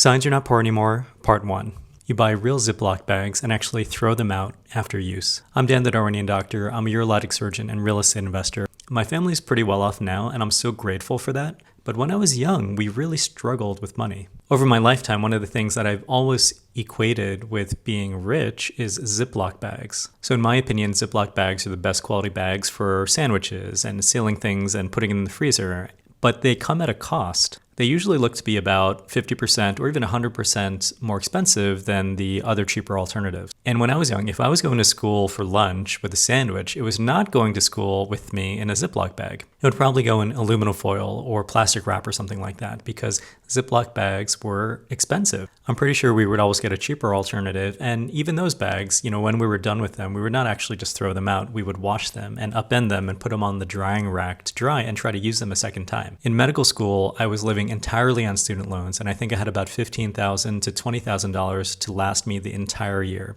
Signs You're Not Poor Anymore, Part 1. You buy real Ziploc bags and actually throw them out after use. I'm Dan the Darwinian Doctor. I'm a urologic surgeon and real estate investor. My family's pretty well off now, and I'm so grateful for that. But when I was young, we really struggled with money. Over my lifetime, one of the things that I've always equated with being rich is Ziploc bags. So in my opinion, Ziploc bags are the best quality bags for sandwiches and sealing things and putting them in the freezer. But they come at a cost. They usually look to be about 50% or even 100% more expensive than the other cheaper alternatives. And when I was young, if I was going to school for lunch with a sandwich, it was not going to school with me in a Ziploc bag. It would probably go in aluminum foil or plastic wrap or something like that because Ziploc bags were expensive. I'm pretty sure we would always get a cheaper alternative. And even those bags, when we were done with them, we would not actually just throw them out. We would wash them and upend them and put them on the drying rack to dry and try to use them a second time. In medical school, I was living entirely on student loans, and I think I had about $15,000 to $20,000 to last me the entire year.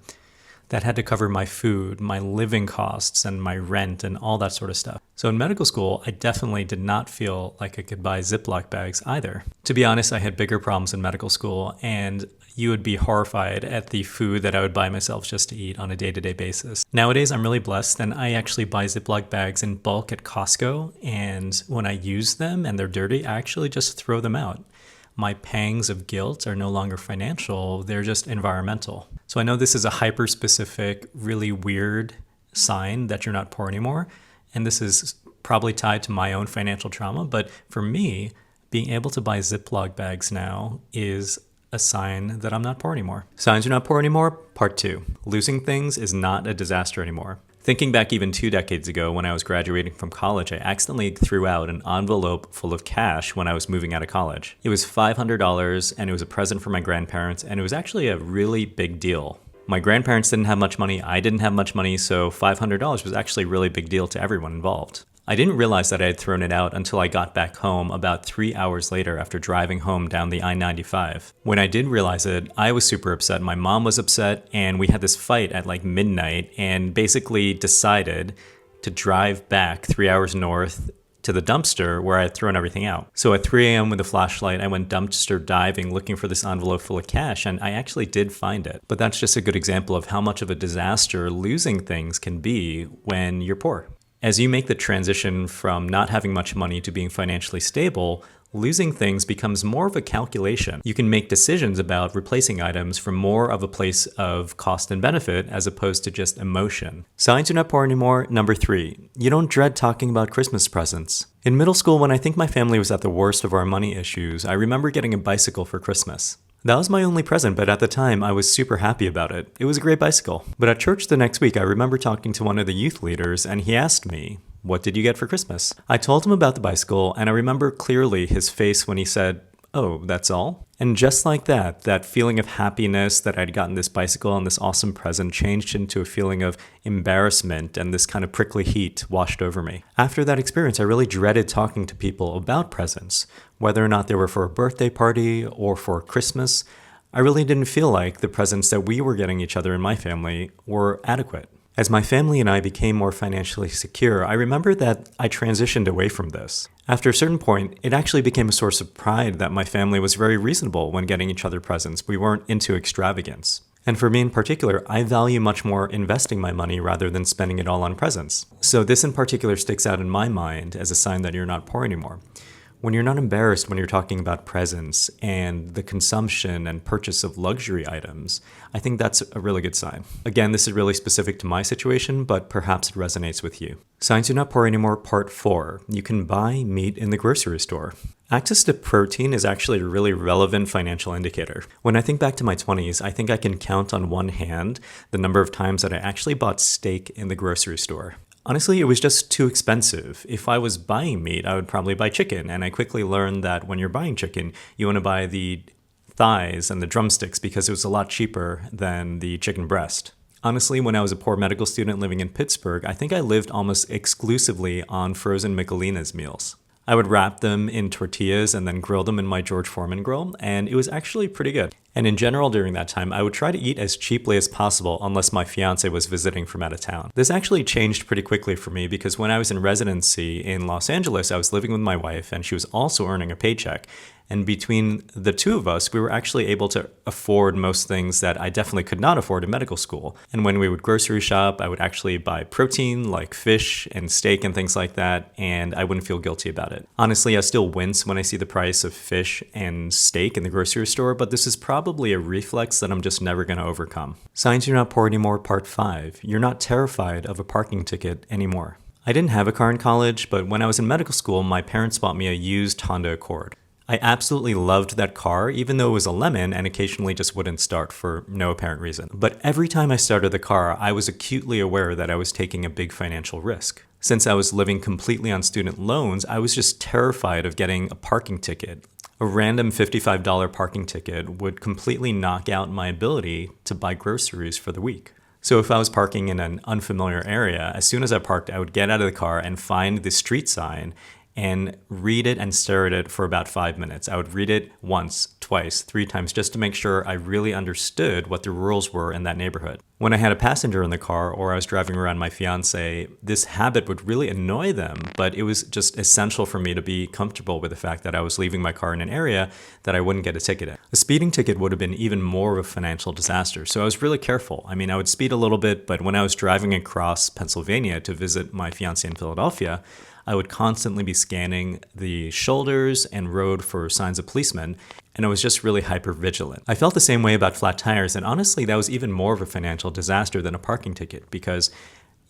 That had to cover my food, my living costs, and my rent, and all that sort of stuff. So in medical school, I definitely did not feel like I could buy Ziploc bags either. To be honest, I had bigger problems in medical school, and you would be horrified at the food that I would buy myself just to eat on a day-to-day basis. Nowadays, I'm really blessed, and I actually buy Ziploc bags in bulk at Costco, and when I use them and they're dirty, I actually just throw them out. My pangs of guilt are no longer financial, they're just environmental. So I know this is a hyper-specific, really weird sign that you're not poor anymore, and this is probably tied to my own financial trauma, but for me, being able to buy Ziploc bags now is a sign that I'm not poor anymore. Signs You're Not Poor Anymore, Part 2. Losing things is not a disaster anymore. Thinking back even 2 decades ago when I was graduating from college, I accidentally threw out an envelope full of cash when I was moving out of college. It was $500 and it was a present for my grandparents, and it was actually a really big deal. My grandparents didn't have much money, I didn't have much money, so $500 was actually a really big deal to everyone involved. I didn't realize that I had thrown it out until I got back home about 3 hours later after driving home down the I-95. When I did realize it, I was super upset, my mom was upset, and we had this fight at like midnight and basically decided to drive back 3 hours north to the dumpster where I had thrown everything out. So at 3 a.m. with a flashlight, I went dumpster diving looking for this envelope full of cash, and I actually did find it. But that's just a good example of how much of a disaster losing things can be when you're poor. As you make the transition from not having much money to being financially stable, losing things becomes more of a calculation. You can make decisions about replacing items from more of a place of cost and benefit as opposed to just emotion. Signs You're Not Poor Anymore, number 3. You don't dread talking about Christmas presents. In middle school, when I think my family was at the worst of our money issues, I remember getting a bicycle for Christmas. That was my only present, but at the time, I was super happy about it. It was a great bicycle. But at church the next week, I remember talking to one of the youth leaders, and he asked me, "What did you get for Christmas?" I told him about the bicycle, and I remember clearly his face when he said, "Oh, that's all?" And just like that, that feeling of happiness that I'd gotten this bicycle and this awesome present changed into a feeling of embarrassment, and this kind of prickly heat washed over me. After that experience, I really dreaded talking to people about presents, whether or not they were for a birthday party or for Christmas. I really didn't feel like the presents that we were getting each other in my family were adequate. As my family and I became more financially secure, I remember that I transitioned away from this. After a certain point, it actually became a source of pride that my family was very reasonable when getting each other presents. We weren't into extravagance. And for me in particular, I value much more investing my money rather than spending it all on presents. So this in particular sticks out in my mind as a sign that you're not poor anymore. When you're not embarrassed when you're talking about presents and the consumption and purchase of luxury items, I think that's a really good sign. Again, this is really specific to my situation, but perhaps it resonates with you. Signs You're Not Poor Anymore, Part 4. You can buy meat in the grocery store. Access to protein is actually a really relevant financial indicator. When I think back to my 20s, I think I can count on one hand the number of times that I actually bought steak in the grocery store. Honestly, it was just too expensive. If I was buying meat, I would probably buy chicken, and I quickly learned that when you're buying chicken, you want to buy the thighs and the drumsticks because it was a lot cheaper than the chicken breast. Honestly, when I was a poor medical student living in Pittsburgh, I think I lived almost exclusively on frozen Michelinas meals. I would wrap them in tortillas and then grill them in my George Foreman grill, and it was actually pretty good. And in general during that time, I would try to eat as cheaply as possible unless my fiance was visiting from out of town. This actually changed pretty quickly for me because when I was in residency in Los Angeles, I was living with my wife and she was also earning a paycheck. And between the two of us, we were actually able to afford most things that I definitely could not afford in medical school. And when we would grocery shop, I would actually buy protein like fish and steak and things like that, and I wouldn't feel guilty about it. Honestly, I still wince when I see the price of fish and steak in the grocery store, but this is probably a reflex that I'm just never going to overcome. Signs you're not poor anymore, part 5. You're not terrified of a parking ticket anymore. I didn't have a car in college, but when I was in medical school, my parents bought me a used Honda Accord. I absolutely loved that car, even though it was a lemon and occasionally just wouldn't start for no apparent reason. But every time I started the car, I was acutely aware that I was taking a big financial risk. Since I was living completely on student loans, I was just terrified of getting a parking ticket. A random $55 parking ticket would completely knock out my ability to buy groceries for the week. So if I was parking in an unfamiliar area, as soon as I parked, I would get out of the car and find the street sign and read it and stare at it for about 5 minutes. I would read it once, twice, 3 times just to make sure I really understood what the rules were in that neighborhood. When I had a passenger in the car or I was driving around my fiance, this habit would really annoy them, but it was just essential for me to be comfortable with the fact that I was leaving my car in an area that I wouldn't get a ticket in. A speeding ticket would have been even more of a financial disaster, so I was really careful. I mean, I would speed a little bit, but when I was driving across Pennsylvania to visit my fiance in Philadelphia, I would constantly be scanning the shoulders and road for signs of policemen, and I was just really hyper vigilant. I felt the same way about flat tires, and honestly, that was even more of a financial disaster than a parking ticket, because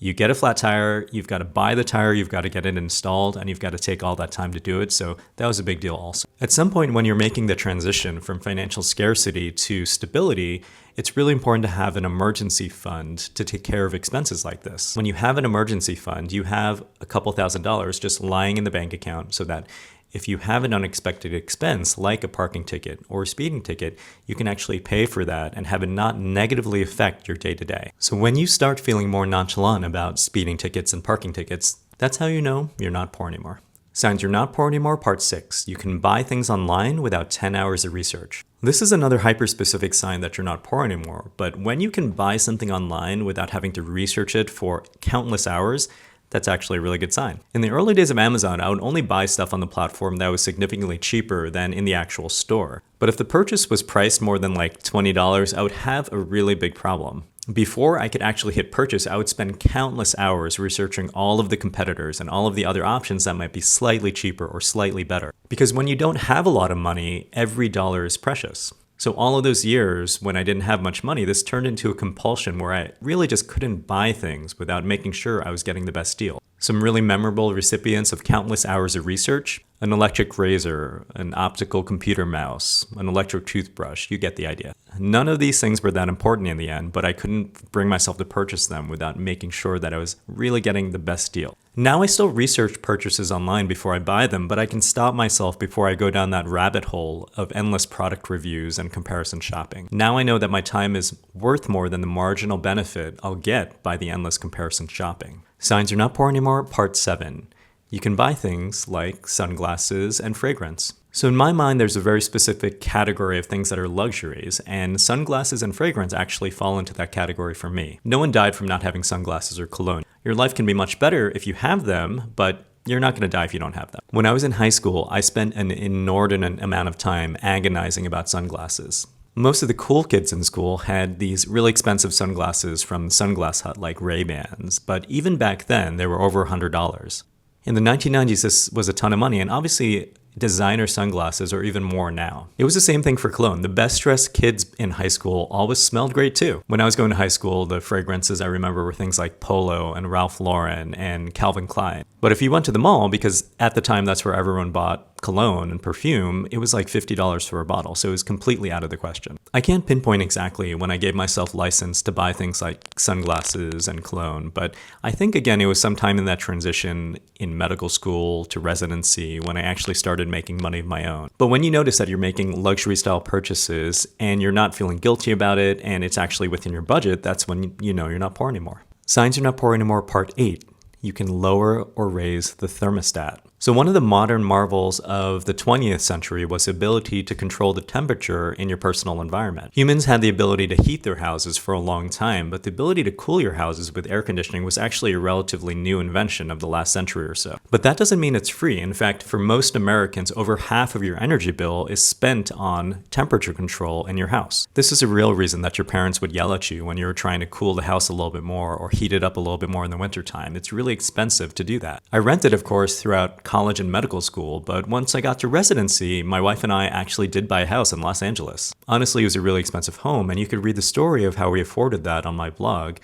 you get a flat tire, you've got to buy the tire, you've got to get it installed, and you've got to take all that time to do it, so that was a big deal also. At some point when you're making the transition from financial scarcity to stability, it's really important to have an emergency fund to take care of expenses like this. When you have an emergency fund, you have a couple $1,000s just lying in the bank account so that if you have an unexpected expense like a parking ticket or a speeding ticket, you can actually pay for that and have it not negatively affect your day-to-day. So when you start feeling more nonchalant about speeding tickets and parking tickets, that's how you know you're not poor anymore. Signs you're not poor anymore, part 6. You can buy things online without 10 hours of research. This is another hyper-specific sign that you're not poor anymore, but when you can buy something online without having to research it for countless hours, that's actually a really good sign. In the early days of Amazon, I would only buy stuff on the platform that was significantly cheaper than in the actual store. But if the purchase was priced more than like $20, I would have a really big problem. Before I could actually hit purchase, I would spend countless hours researching all of the competitors and all of the other options that might be slightly cheaper or slightly better. Because when you don't have a lot of money, every dollar is precious. So all of those years when I didn't have much money, this turned into a compulsion where I really just couldn't buy things without making sure I was getting the best deal. Some really memorable recipients of countless hours of research: an electric razor, an optical computer mouse, an electric toothbrush, you get the idea. None of these things were that important in the end, but I couldn't bring myself to purchase them without making sure that I was really getting the best deal. Now I still research purchases online before I buy them, but I can stop myself before I go down that rabbit hole of endless product reviews and comparison shopping. Now I know that my time is worth more than the marginal benefit I'll get by the endless comparison shopping. Signs you're not poor anymore, part 7. You can buy things like sunglasses and fragrance. So in my mind, there's a very specific category of things that are luxuries, and sunglasses and fragrance actually fall into that category for me. No one died from not having sunglasses or cologne. Your life can be much better if you have them, but you're not going to die if you don't have them. When I was in high school, I spent an inordinate amount of time agonizing about sunglasses. Most of the cool kids in school had these really expensive sunglasses from Sunglass Hut like Ray-Bans, but even back then, they were over $100. In the 1990s, this was a ton of money, and obviously designer sunglasses are even more now. It was the same thing for cologne. The best dressed kids in high school always smelled great too. When I was going to high school, the fragrances I remember were things like Polo and Ralph Lauren and Calvin Klein. But if you went to the mall, because at the time that's where everyone bought cologne and perfume, it was like $50 for a bottle, so it was completely out of the question. I can't pinpoint exactly when I gave myself license to buy things like sunglasses and cologne, but I think again it was sometime in that transition in medical school to residency when I actually started making money of my own. But when you notice that you're making luxury style purchases and you're not feeling guilty about it and it's actually within your budget, that's when you know you're not poor anymore. Signs you're not poor anymore, part 8. You can lower or raise the thermostat. So one of the modern marvels of the 20th century was the ability to control the temperature in your personal environment. Humans had the ability to heat their houses for a long time, but the ability to cool your houses with air conditioning was actually a relatively new invention of the last century or so. But that doesn't mean it's free. In fact, for most Americans, over half of your energy bill is spent on temperature control in your house. This is a real reason that your parents would yell at you when you were trying to cool the house a little bit more or heat it up a little bit more in the wintertime. It's really expensive to do that. I rented, of course, throughout college and medical school, but once I got to residency, my wife and I actually did buy a house in Los Angeles. Honestly, it was a really expensive home, and you could read the story of how we afforded that on my blog.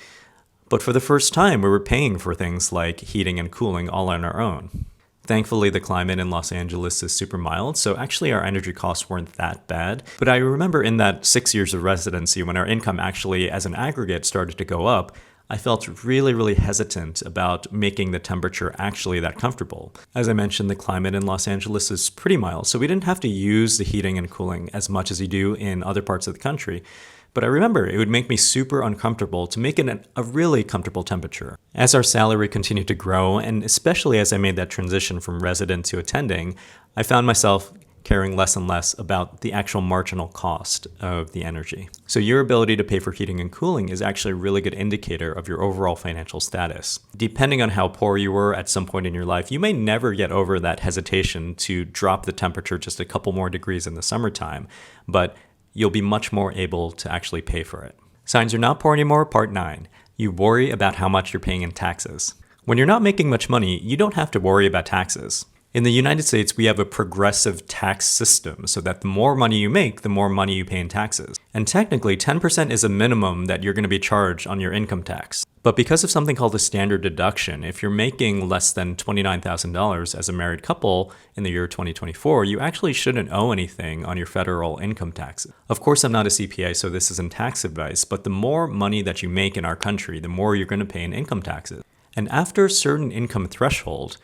But for the first time, we were paying for things like heating and cooling all on our own. Thankfully, the climate in Los Angeles is super mild, so actually our energy costs weren't that bad. But I remember in that 6 years of residency, when our income actually, as an aggregate, started to go up, I felt really hesitant about making the temperature actually that comfortable. As I mentioned, the climate in Los Angeles is pretty mild, so we didn't have to use the heating and cooling as much as you do in other parts of the country. But I remember it would make me super uncomfortable to make it a really comfortable temperature. As our salary continued to grow, and especially as I made that transition from resident to attending, I found myself caring less and less about the actual marginal cost of the energy. So your ability to pay for heating and cooling is actually a really good indicator of your overall financial status. Depending on how poor you were at some point in your life, you may never get over that hesitation to drop the temperature just a couple more degrees in the summertime, but you'll be much more able to actually pay for it. Signs you're not poor anymore, part 9. You worry about how much you're paying in taxes. When you're not making much money, you don't have to worry about taxes. In the United States, we have a progressive tax system so that the more money you make, the more money you pay in taxes. And technically, 10% is a minimum that you're going to be charged on your income tax. But because of something called a standard deduction, if you're making less than $29,000 as a married couple in the year 2024, you actually shouldn't owe anything on your federal income taxes. Of course, I'm not a CPA, so this isn't tax advice, but the more money that you make in our country, the more you're going to pay in income taxes. And after a certain income threshold,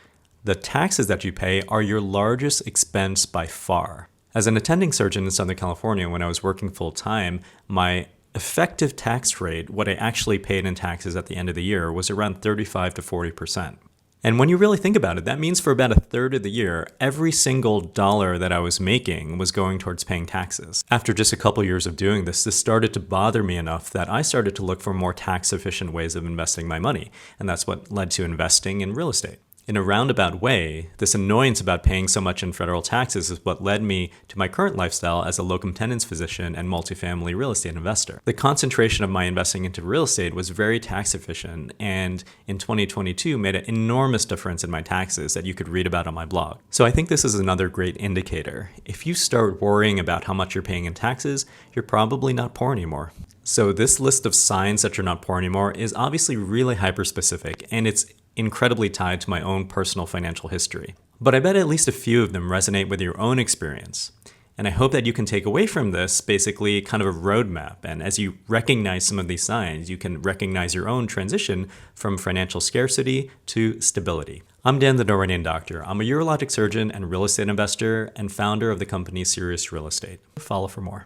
the taxes that you pay are your largest expense by far. As an attending surgeon in Southern California, when I was working full-time, my effective tax rate, what I actually paid in taxes at the end of the year, was around 35 to 40%. And when you really think about it, that means for about a third of the year, every single dollar that I was making was going towards paying taxes. After just a couple years of doing this started to bother me enough that I started to look for more tax-efficient ways of investing my money. And that's what led to investing in real estate. In a roundabout way, this annoyance about paying so much in federal taxes is what led me to my current lifestyle as a locum tenens physician and multifamily real estate investor. The concentration of my investing into real estate was very tax efficient, and in 2022 made an enormous difference in my taxes that you could read about on my blog. So I think this is another great indicator. If you start worrying about how much you're paying in taxes, you're probably not poor anymore. So this list of signs that you're not poor anymore is obviously really hyper-specific, and it's incredibly tied to my own personal financial history. But I bet at least a few of them resonate with your own experience. And I hope that you can take away from this basically kind of a roadmap. And as you recognize some of these signs, you can recognize your own transition from financial scarcity to stability. I'm Dan, the Norwegian Doctor. I'm a urologic surgeon and real estate investor and founder of the company Serious Real Estate. Follow for more.